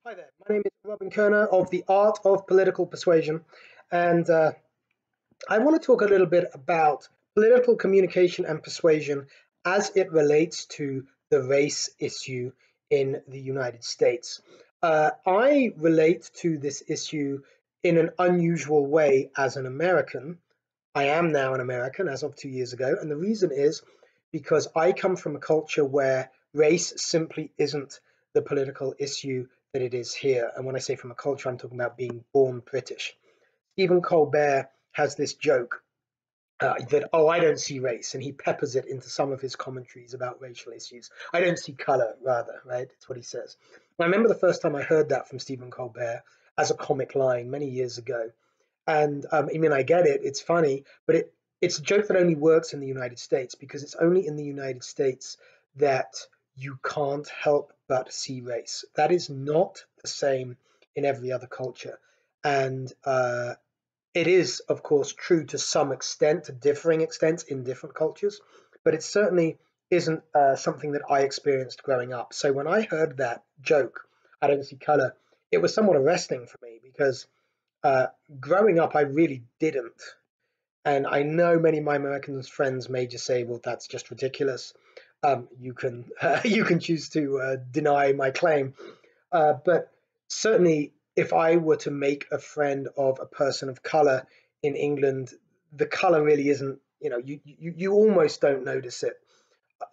Hi there, my name is Robin Koerner of the Art of Political Persuasion, and I want to talk a little bit about political communication and persuasion as it relates to the race issue in the United States. I relate to this issue in an unusual way as an American. I am now an American as of 2 years ago, and the reason is because I come from a culture where race simply isn't the political issue that it is here. And when I say from a culture, I'm talking about being born British. Stephen Colbert has this joke that, oh, I don't see race, and he peppers it into some of his commentaries about racial issues. I don't see color, rather, right? That's what he says. And I remember the first time I heard that from Stephen Colbert as a comic line many years ago. And I mean, I get it, it's funny, but it's a joke that only works in the United States because it's only in the United States that you can't help but see race. That is not the same in every other culture. And it is, of course, true to some extent, to differing extents in different cultures, but it certainly isn't something that I experienced growing up. So when I heard that joke, I don't see color, it was somewhat arresting for me because growing up, I really didn't. And I know many of my American friends may just say, well, that's just ridiculous. You can you can choose to deny my claim. But certainly, if I were to make a friend of a person of color in England, the color really isn't, you almost don't notice it.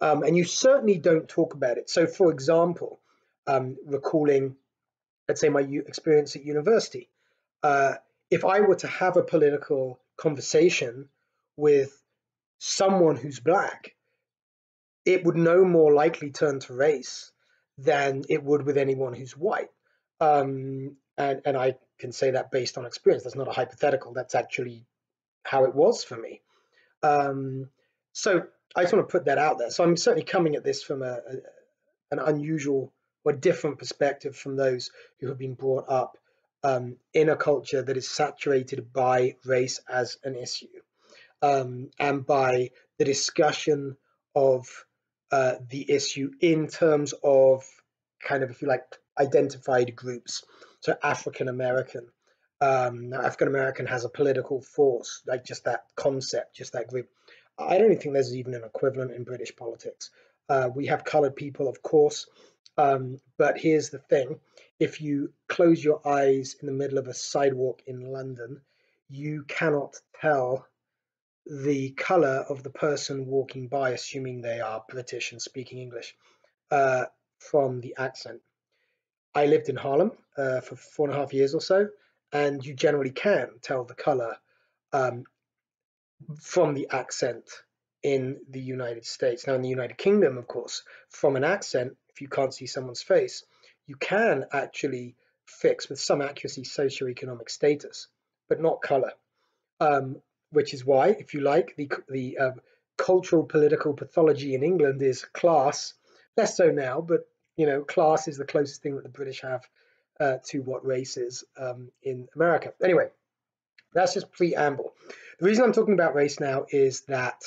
And you certainly don't talk about it. So, for example, recalling, let's say, my experience at university, uh, if I were to have a political conversation with someone who's black, it would no more likely turn to race than it would with anyone who's white. And I can say that based on experience. That's not a hypothetical. That's actually how it was for me. Um, so I just want to put that out there. So I'm certainly coming at this from an unusual or different perspective from those who have been brought up in a culture that is saturated by race as an issue, and by the discussion of the issue in terms of kind of, if you like, identified groups. So African American. Now African American has a political force, like just that concept, just that group. I don't think there's even an equivalent in British politics. We have colored people, of course, but here's the thing. If you close your eyes in the middle of a sidewalk in London, you cannot tell the color of the person walking by, assuming they are British and speaking English, uh, from the accent. I lived in Harlem for 4.5 years or so, and you generally can tell the color um, from the accent in the United States. Now, in the United Kingdom, of course, from an accent, if you can't see someone's face, you can actually fix with some accuracy socioeconomic status, but not color. Which is why, if you like, the cultural political pathology in England is class. Less so now, but class is the closest thing that the British have to what race is in America. Anyway, that's just preamble. The reason I'm talking about race now is that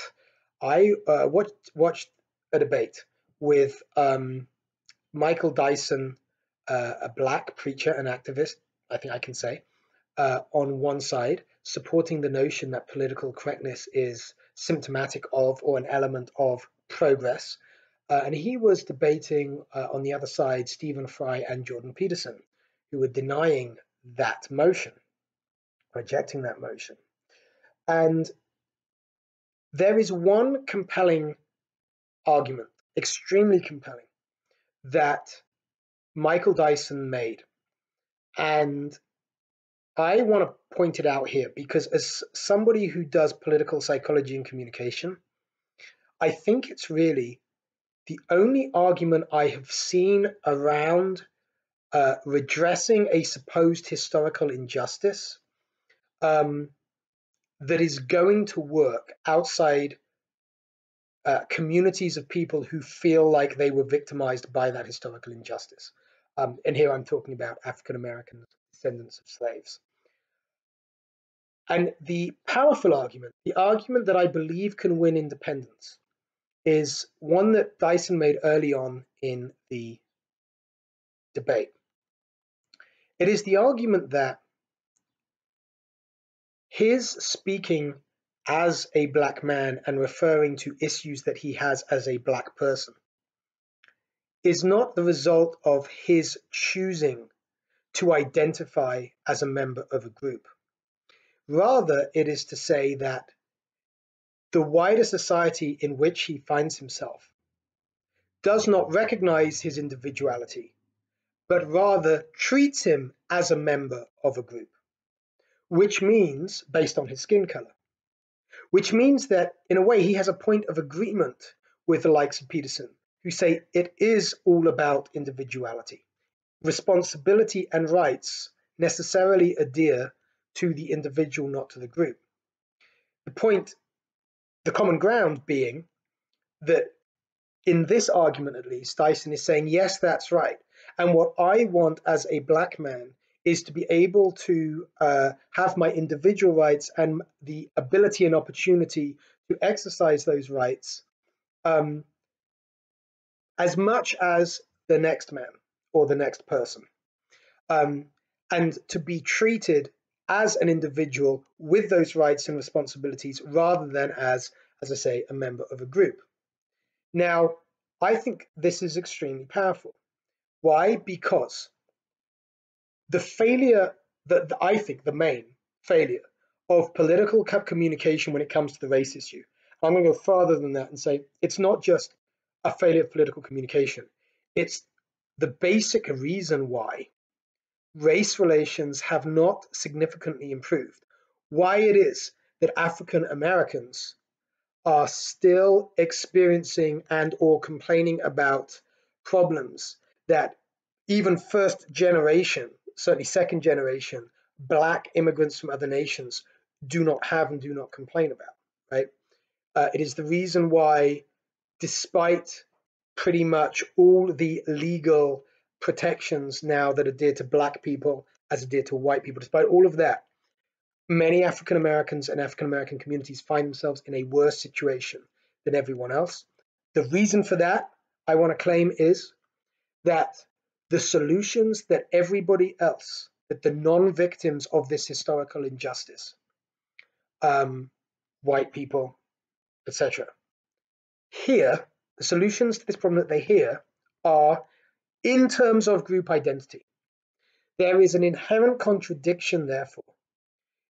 I watched a debate with Michael Dyson, a black preacher and activist, I think I can say, on one side, supporting the notion that political correctness is symptomatic of or an element of progress. And he was debating on the other side Stephen Fry and Jordan Peterson, who were denying that motion, rejecting that motion. And there is one compelling argument, extremely compelling, that Michael Dyson made. And I want to point it out here because, as somebody who does political psychology and communication, I think it's really the only argument I have seen around redressing a supposed historical injustice that is going to work outside communities of people who feel like they were victimized by that historical injustice. And here I'm talking about African American descendants of slaves. And the powerful argument, the argument that I believe can win independence, is one that Dyson made early on in the debate. It is the argument that his speaking as a black man and referring to issues that he has as a black person is not the result of his choosing to identify as a member of a group. Rather, it is to say that the wider society in which he finds himself does not recognize his individuality, but rather treats him as a member of a group, which means, based on his skin color, which means that in a way he has a point of agreement with the likes of Peterson, who say it is all about individuality. Responsibility and rights necessarily adhere to the individual, not to the group. The common ground being that in this argument, at least, Dyson is saying, yes, that's right. And what I want as a black man is to be able to have my individual rights and the ability and opportunity to exercise those rights as much as the next man or the next person, and to be treated as an individual with those rights and responsibilities rather than as I say, a member of a group. Now, I think this is extremely powerful. Why? Because the failure, I think the main failure of political communication when it comes to the race issue, I'm going to go farther than that and say it's not just a failure of political communication. It's the basic reason why race relations have not significantly improved. Why it is that African Americans are still experiencing and or complaining about problems that even first generation, certainly second generation, black immigrants from other nations do not have and do not complain about, right? It is the reason why, despite pretty much all the legal protections now that adhere to black people as adhere to white people, despite all of that, many African Americans and African American communities find themselves in a worse situation than everyone else. The reason for that, I want to claim, is that the solutions that everybody else, that the non-victims of this historical injustice, white people, etc., here, the solutions to this problem that they hear are in terms of group identity. There is an inherent contradiction, therefore,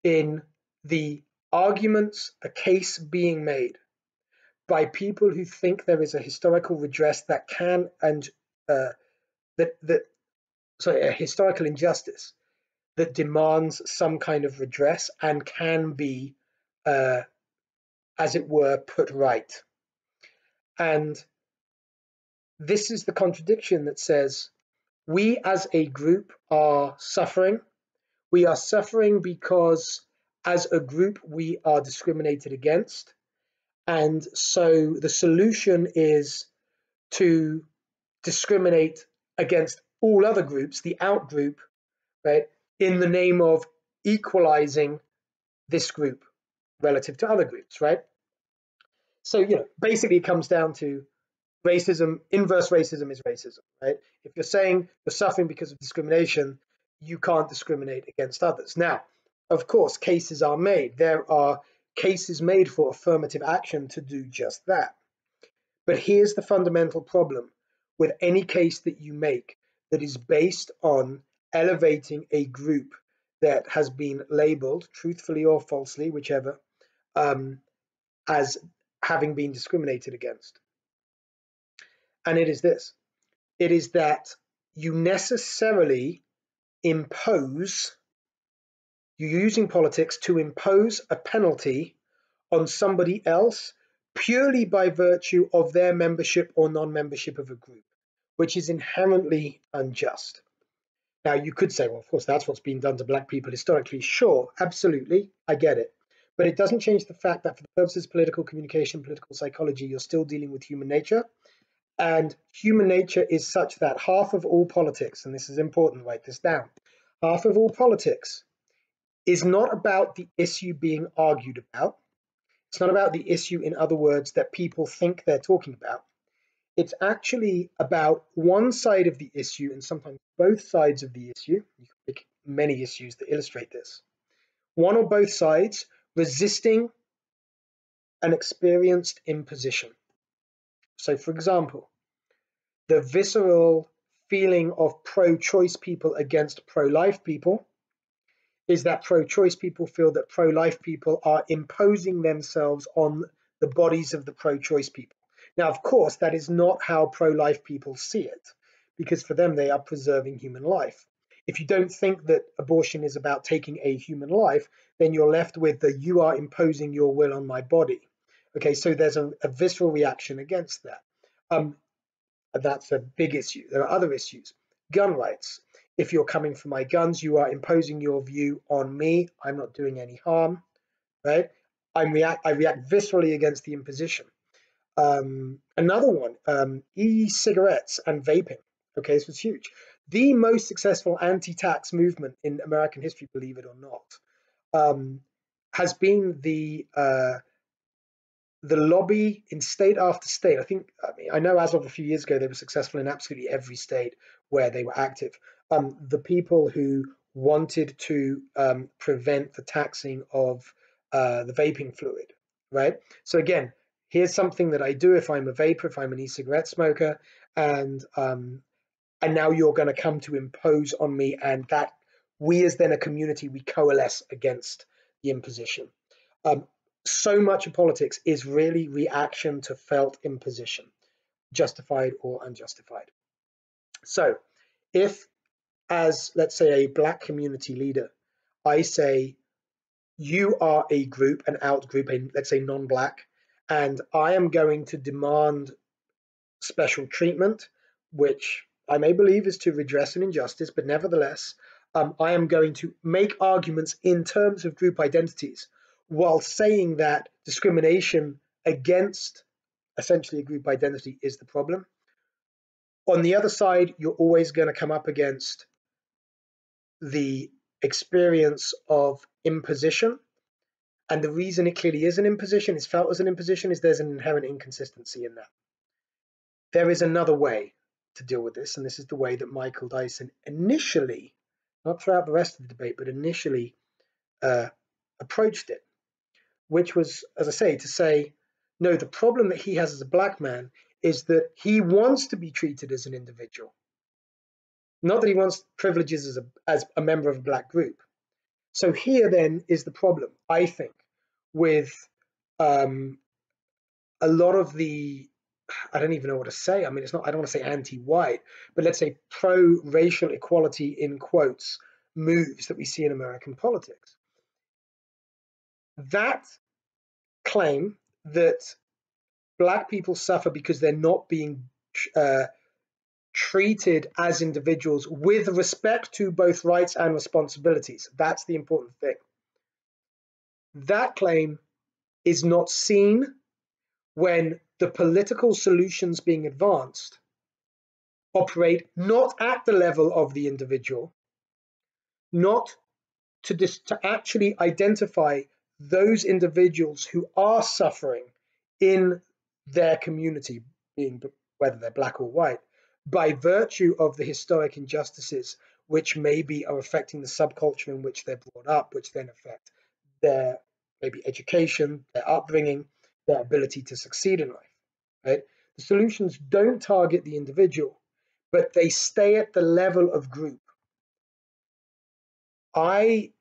in the arguments, the case being made by people who think there is a historical redress that can and a historical injustice that demands some kind of redress and can be, as it were, put right. And this is the contradiction that says we as a group are suffering. We are suffering because as a group we are discriminated against. And so the solution is to discriminate against all other groups, the out group, right, in the name of equalizing this group relative to other groups, right? So, basically it comes down to racism. Inverse racism is racism, right? If you're saying you're suffering because of discrimination, you can't discriminate against others. Now, of course, cases are made. There are cases made for affirmative action to do just that. But here's the fundamental problem with any case that you make that is based on elevating a group that has been labeled, truthfully or falsely, whichever, as having been discriminated against. And it is this. It is that you necessarily impose, you're using politics to impose a penalty on somebody else purely by virtue of their membership or non-membership of a group, which is inherently unjust. Now, you could say, well, of course, that's what's been done to black people historically. Sure, absolutely, I get it. But it doesn't change the fact that for the purposes of political communication, political psychology, you're still dealing with human nature. And human nature is such that half of all politics, and this is important, write this down, half of all politics is not about the issue being argued about. It's not about the issue, in other words, that people think they're talking about. It's actually about one side of the issue and sometimes both sides of the issue. You can pick many issues that illustrate this. One or both sides resisting an experienced imposition. So, for example, the visceral feeling of pro-choice people against pro-life people is that pro-choice people feel that pro-life people are imposing themselves on the bodies of the pro-choice people. Now, of course, that is not how pro-life people see it, because for them, they are preserving human life. If you don't think that abortion is about taking a human life, then you're left with the you are imposing your will on my body. Okay, so there's a visceral reaction against that. That's a big issue. There are other issues. Gun rights. If you're coming for my guns, you are imposing your view on me. I'm not doing any harm, right? I react viscerally against the imposition. Another one, e-cigarettes and vaping. Okay, this was huge. The most successful anti-tax movement in American history, believe it or not, has been the lobby in state after state. I know as of a few years ago, they were successful in absolutely every state where they were active. The people who wanted to prevent the taxing of the vaping fluid, right? So again, here's something that I do if I'm a vapor, if I'm an e-cigarette smoker, and now you're going to come to impose on me, and that we as then a community, we coalesce against the imposition. So much of politics is really reaction to felt imposition, justified or unjustified. So if, as let's say a Black community leader, I say you are a group, an out group, let's say non-Black, and I am going to demand special treatment, which I may believe is to redress an injustice, but nevertheless, I am going to make arguments in terms of group identities while saying that discrimination against essentially a group identity is the problem. On the other side, you're always going to come up against the experience of imposition. And the reason it clearly is an imposition, is felt as an imposition, is there's an inherent inconsistency in that. There is another way to deal with this, and this is the way that Michael Dyson initially, not throughout the rest of the debate, but initially approached it, which was, as I say, to say, no, the problem that he has as a Black man is that he wants to be treated as an individual, not that he wants privileges as a member of a Black group. So here then is the problem, I think, with a lot of the, I don't even know what to say. I mean, it's not, I don't want to say anti-white, but let's say pro-racial equality in quotes moves that we see in American politics. That claim that Black people suffer because they're not being treated as individuals with respect to both rights and responsibilities. That's the important thing. That claim is not seen when the political solutions being advanced operate not at the level of the individual, not to actually identify those individuals who are suffering in their community, being whether they're Black or white, by virtue of the historic injustices which maybe are affecting the subculture in which they're brought up, which then affect their maybe education, their upbringing, their ability to succeed in life. Right? The solutions don't target the individual, but they stay at the level of group. I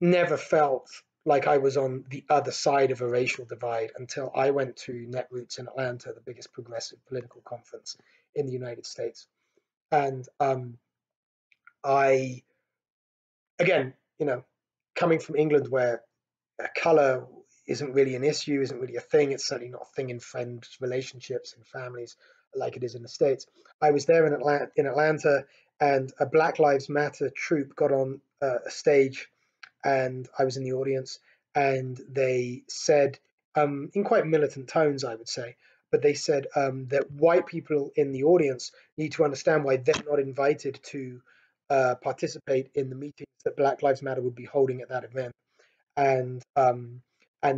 never felt like I was on the other side of a racial divide until I went to Netroots in Atlanta, the biggest progressive political conference in the United States. And I, again, coming from England where color isn't really an issue, isn't really a thing. It's certainly not a thing in friends, relationships, and families like it is in the States. I was there in Atlanta, and a Black Lives Matter troop got on a stage, and I was in the audience, and they said, in quite militant tones, I would say, but they said that white people in the audience need to understand why they're not invited to participate in the meetings that Black Lives Matter would be holding at that event. And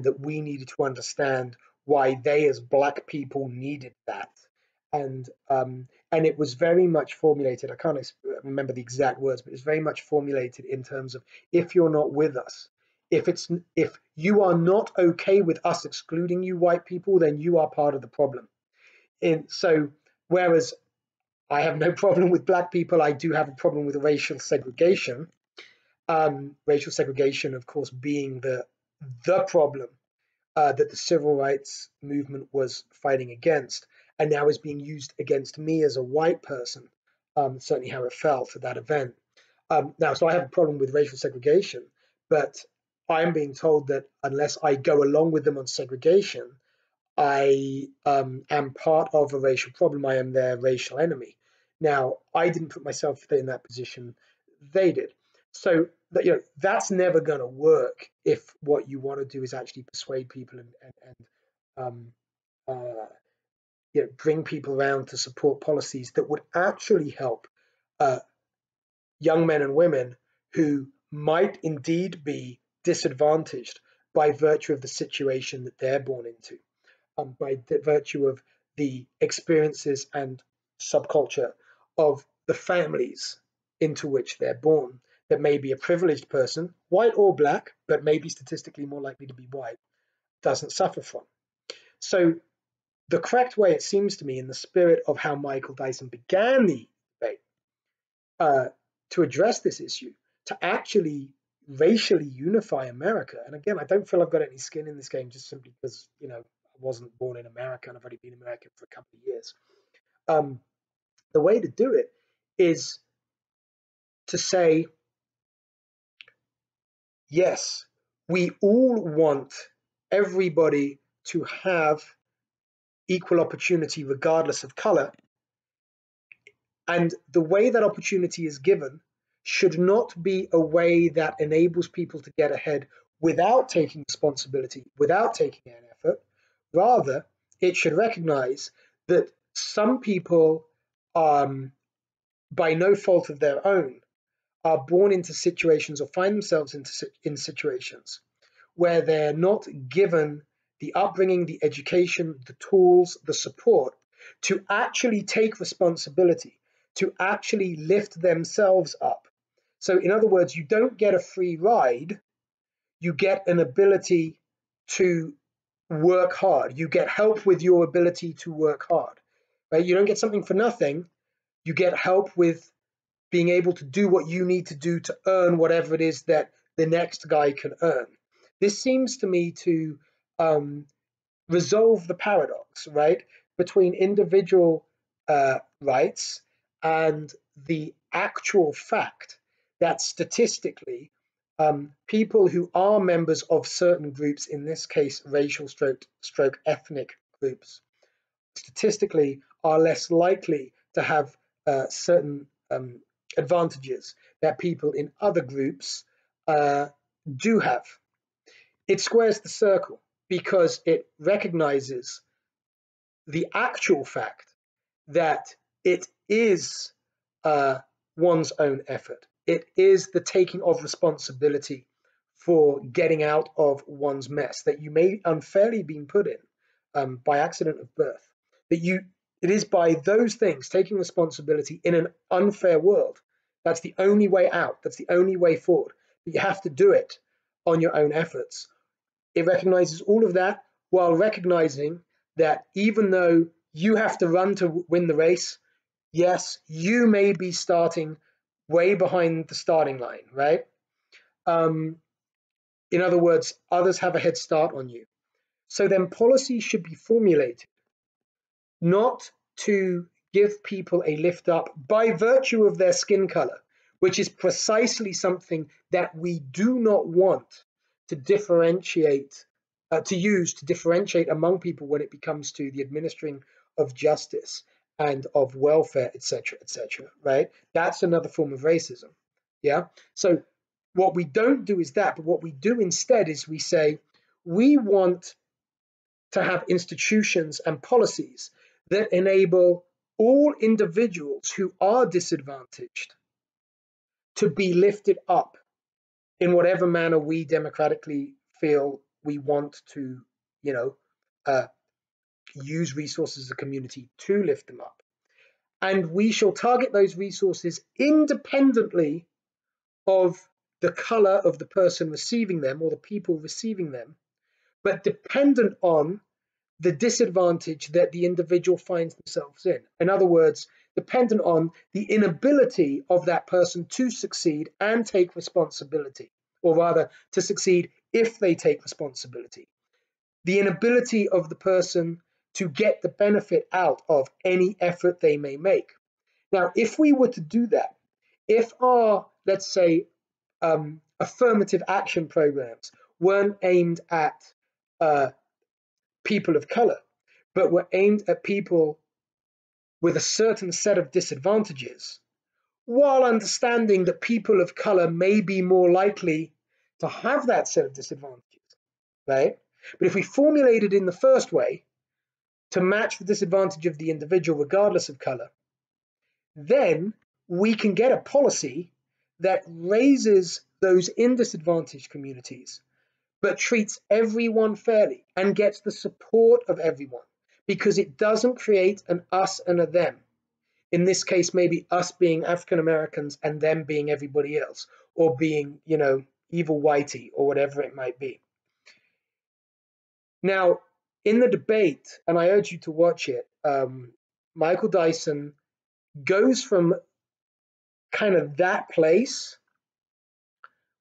that we needed to understand why they as Black people needed that, And it was very much formulated. I can't remember the exact words, but it's very much formulated in terms of, if you're not with us, if you are not okay with us excluding you white people, then you are part of the problem. So whereas I have no problem with black people, I do have a problem with racial segregation. Racial segregation, of course, being the problem that the civil rights movement was fighting against, and now is being used against me as a white person. Certainly how it felt at that event. Now, so I have a problem with racial segregation, but I'm being told that unless I go along with them on segregation, I am part of a racial problem. I am their racial enemy. Now, I didn't put myself in that position; they did. So that's never going to work if what you want to do is actually persuade people and uh, bring people around to support policies that would actually help uh, young men and women who might indeed be disadvantaged by virtue of the situation that they're born into, by virtue of the experiences and subculture of the families into which they're born, that may be a privileged person, white or black, but maybe statistically more likely to be white, doesn't suffer from. So the correct way, it seems to me, in the spirit of how Michael Dyson began the debate, to address this issue, to actually racially unify America. And again, I don't feel I've got any skin in this game just simply because, I wasn't born in America and I've only been American for a couple of years. The way to do it is to say, yes, we all want everybody to have equal opportunity regardless of color. And the way that opportunity is given should not be a way that enables people to get ahead without taking responsibility, without taking an effort. Rather, it should recognize that some people, by no fault of their own, are born into situations or find themselves in situations where they're not given the upbringing, the education, the tools, the support to actually take responsibility, to actually lift themselves up. So, in other words, you don't get a free ride, you get an ability to work hard. You get help with your ability to work hard. Right? You don't get something for nothing, you get help with being able to do what you need to do to earn whatever it is that the next guy can earn. This seems to me to resolve the paradox, right, between individual rights and the actual fact that statistically, people who are members of certain groups, in this case racial stroke ethnic groups, statistically are less likely to have certain advantages that people in other groups do have. It squares the circle because it recognizes the actual fact that it is one's own effort. It is the taking of responsibility for getting out of one's mess that you may unfairly been put in by accident of birth. It is by those things, taking responsibility in an unfair world. That's the only way out. That's the only way forward. But you have to do it on your own efforts. It recognizes all of that while recognizing that even though you have to run to win the race, yes, you may be starting way behind the starting line, right? In other words, others have a head start on you. So then policy should be formulated not to give people a lift up by virtue of their skin color, which is precisely something that we do not want to differentiate, to use to differentiate among people when it comes to the administering of justice and of welfare, etc., right? That's another form of racism. Yeah. So what we don't do is that, but what we do instead is we say we want to have institutions and policies that enable all individuals who are disadvantaged to be lifted up in whatever manner we democratically feel we want to, use resources as a community to lift them up. And we shall target those resources independently of the color of the person receiving them or the people receiving them, but dependent on the disadvantage that the individual finds themselves in. In other words, dependent on the inability of that person to succeed and take responsibility, or rather to succeed if they take responsibility. The inability of the person to get the benefit out of any effort they may make. Now, if we were to do that, if our, let's say, affirmative action programs weren't aimed at people of color, but were aimed at people with a certain set of disadvantages, while understanding that people of color may be more likely to have that set of disadvantages, right? But if we formulate it in the first way to match the disadvantage of the individual regardless of color, then we can get a policy that raises those in disadvantaged communities, but treats everyone fairly and gets the support of everyone, because it doesn't create an us and a them. In this case, maybe us being African Americans and them being everybody else, or being, evil whitey or whatever it might be. Now, in the debate, and I urge you to watch it, Michael Dyson goes from kind of that place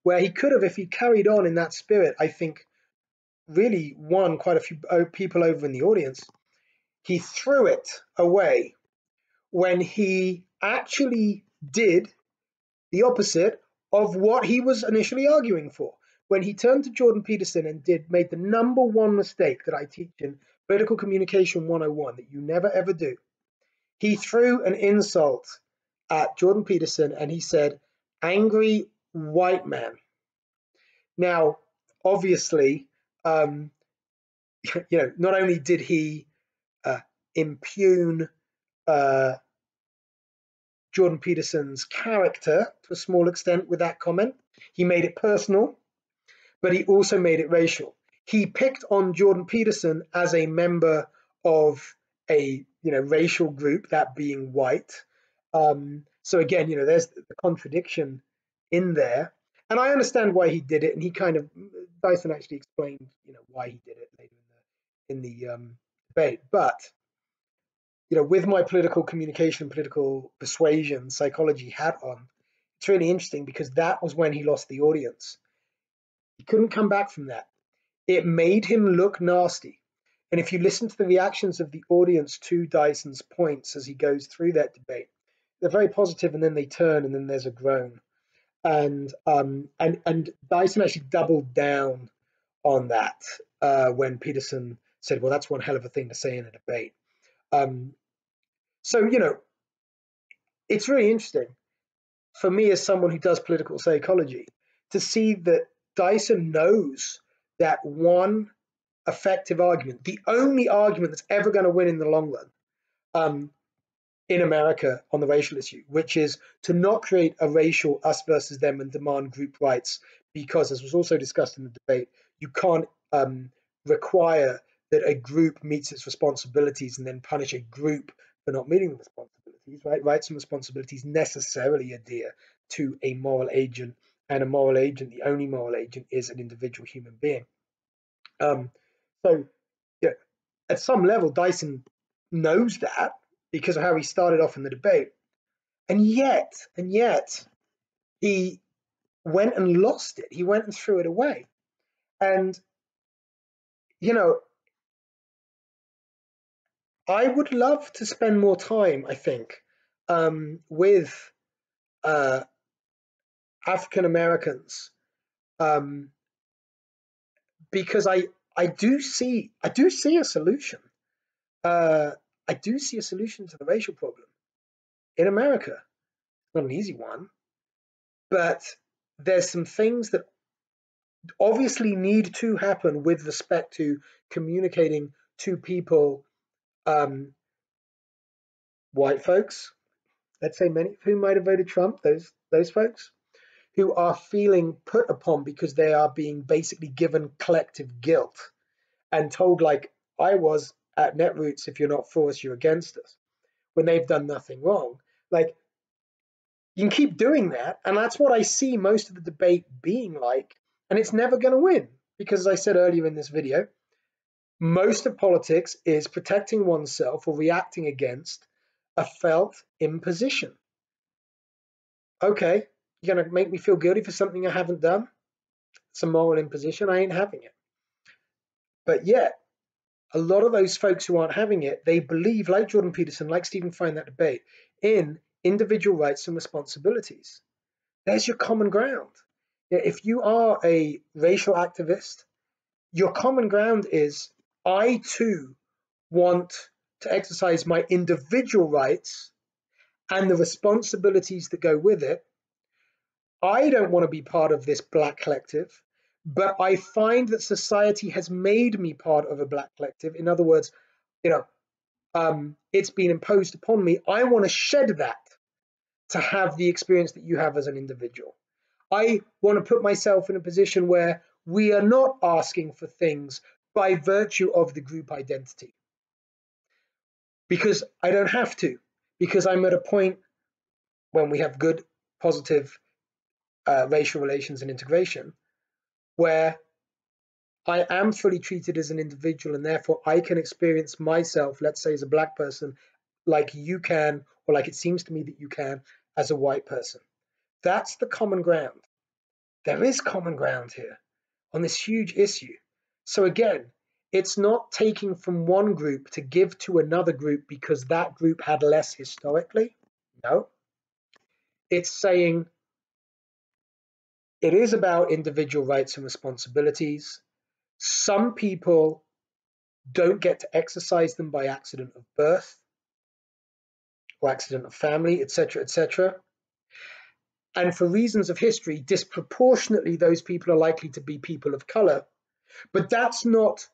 where he could have, if he carried on in that spirit, I think really won quite a few people over in the audience. He threw it away when he actually did the opposite of what he was initially arguing for. When he turned to Jordan Peterson and made the number one mistake that I teach in Political Communication 101 that you never ever do. He threw an insult at Jordan Peterson and he said, "Angry white man." Now, obviously, not only did he impugn Jordan Peterson's character to a small extent with that comment, he made it personal, but he also made it racial. He picked on Jordan Peterson as a member of a racial group, that being white. So again, there's the contradiction in there. And I understand why he did it, and Dyson actually explained, why he did it later in the debate. But with my political communication, political persuasion, psychology hat on, it's really interesting because that was when he lost the audience. He couldn't come back from that. It made him look nasty. And if you listen to the reactions of the audience to Dyson's points as he goes through that debate, they're very positive, and then they turn, and then there's a groan. And Dyson actually doubled down on that when Peterson said, "Well, that's one hell of a thing to say in a debate." So it's really interesting for me as someone who does political psychology to see that Dyson knows that one effective argument, the only argument that's ever going to win in the long run in America on the racial issue, which is to not create a racial us versus them and demand group rights, because, as was also discussed in the debate, you can't require that a group meets its responsibilities and then punish a group for not meeting the responsibilities, right? Rights and responsibilities necessarily adhere to a moral agent, and a moral agent, the only moral agent, is an individual human being. So at some level, Dyson knows that because of how he started off in the debate. And yet, he went and lost it. He went and threw it away. And, I would love to spend more time, I think, with African Americans, because I do see a solution. I do see a solution to the racial problem in America. It's not an easy one, but there's some things that obviously need to happen with respect to communicating to people, white folks, let's say many of whom might have voted Trump, those folks who are feeling put upon because they are being basically given collective guilt and told, like I was at Netroots, if you're not for us, you're against us, when they've done nothing wrong. Like, you can keep doing that, and that's what I see most of the debate being like, and it's never going to win, because as I said earlier in this video, most of politics is protecting oneself or reacting against a felt imposition. Okay, you're going to make me feel guilty for something I haven't done? It's a moral imposition. I ain't having it. But yet, a lot of those folks who aren't having it, they believe, like Jordan Peterson, like Stephen Fry in that debate, in individual rights and responsibilities. There's your common ground. If you are a racial activist, your common ground is, I too want to exercise my individual rights and the responsibilities that go with it. I don't want to be part of this black collective, but I find that society has made me part of a black collective. In other words, it's been imposed upon me. I want to shed that to have the experience that you have as an individual. I want to put myself in a position where we are not asking for things by virtue of the group identity, because I don't have to, because I'm at a point when we have good, positive racial relations and integration, where I am fully treated as an individual, and therefore I can experience myself, let's say as a black person, like you can, or like it seems to me that you can, as a white person. That's the common ground. There is common ground here on this huge issue. So again, it's not taking from one group to give to another group because that group had less historically. No. It's saying it is about individual rights and responsibilities. Some people don't get to exercise them by accident of birth or accident of family, etc., etc. And for reasons of history, disproportionately, those people are likely to be people of color. But that's not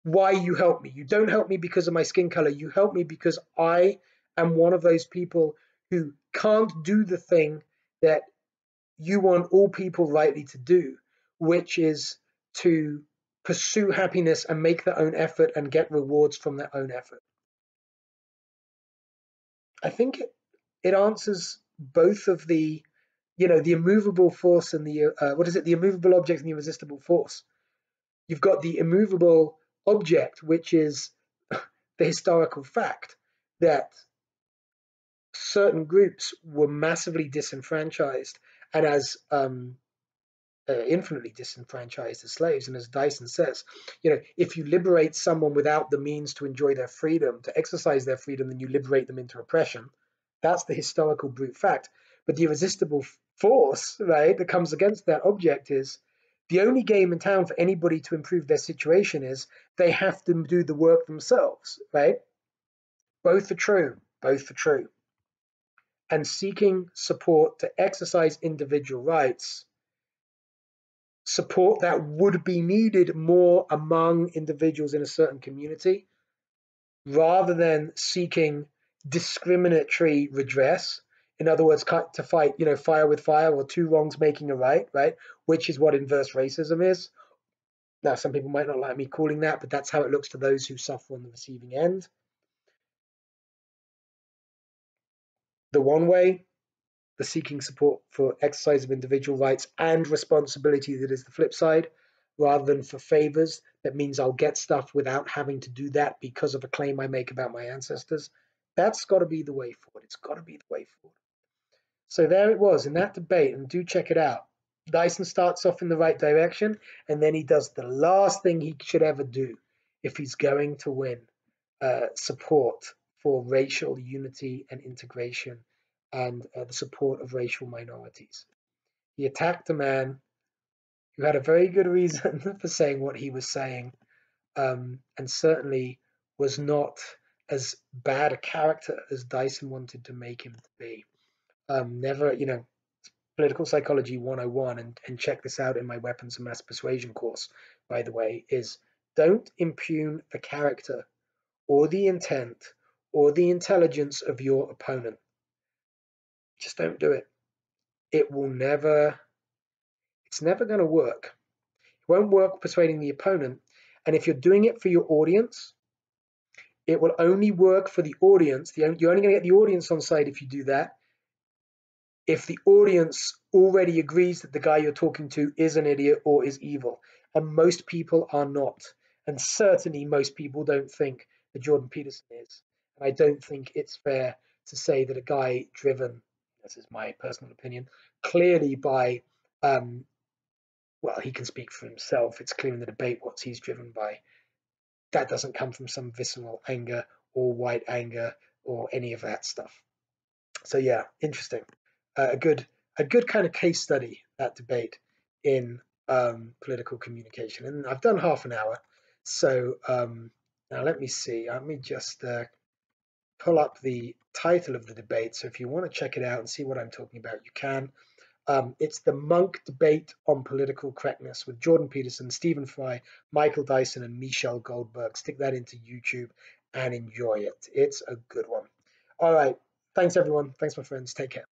why you help me. You don't help me because of my skin color. You help me because I am one of those people who can't do the thing that you want all people rightly to do, which is to pursue happiness and make their own effort and get rewards from their own effort. I think it answers both of the, the immovable force and the, the immovable object and the irresistible force. You've got the immovable object, which is the historical fact that certain groups were massively disenfranchised, and as infinitely disenfranchised as slaves. And as Dyson says, if you liberate someone without the means to enjoy their freedom, to exercise their freedom, then you liberate them into oppression. That's the historical brute fact. But the irresistible force, right, that comes against that object is the only game in town for anybody to improve their situation is they have to do the work themselves, right? Both are true. Both are true. And seeking support to exercise individual rights, support that would be needed more among individuals in a certain community, rather than seeking discriminatory redress. In other words, to fight, fire with fire, or two wrongs making a right, which is what inverse racism is. Now, some people might not like me calling that, but that's how it looks to those who suffer on the receiving end. The one way, the seeking support for exercise of individual rights and responsibility, that is the flip side, rather than for favors. That means I'll get stuff without having to do that because of a claim I make about my ancestors. That's got to be the way forward. It's got to be the way forward. So there it was in that debate, and do check it out. Dyson starts off in the right direction, and then he does the last thing he should ever do if he's going to win support for racial unity and integration and the support of racial minorities. He attacked a man who had a very good reason for saying what he was saying, and certainly was not as bad a character as Dyson wanted to make him to be. Never, Political Psychology 101, and check this out in my Weapons of Mass Persuasion course, by the way, is don't impugn the character or the intent or the intelligence of your opponent. Just don't do it. It's never going to work. It won't work persuading the opponent. And if you're doing it for your audience, It will only work for the audience. You're only going to get the audience on side if you do that. If the audience already agrees that the guy you're talking to is an idiot or is evil, and most people are not, and certainly most people don't think that Jordan Peterson is. And I don't think it's fair to say that a guy driven, this is my personal opinion, clearly by, well, he can speak for himself. It's clear in the debate what he's driven by. That doesn't come from some visceral anger or white anger or any of that stuff. So yeah, interesting. A good kind of case study, that debate in political communication. And I've done half an hour. So now let me see. Let me just pull up the title of the debate. So if you want to check it out and see what I'm talking about, you can. It's the Monk Debate on Political Correctness with Jordan Peterson, Stephen Fry, Michael Dyson, and Michelle Goldberg. Stick that into YouTube and enjoy it. It's a good one. All right. Thanks, everyone. Thanks, my friends. Take care.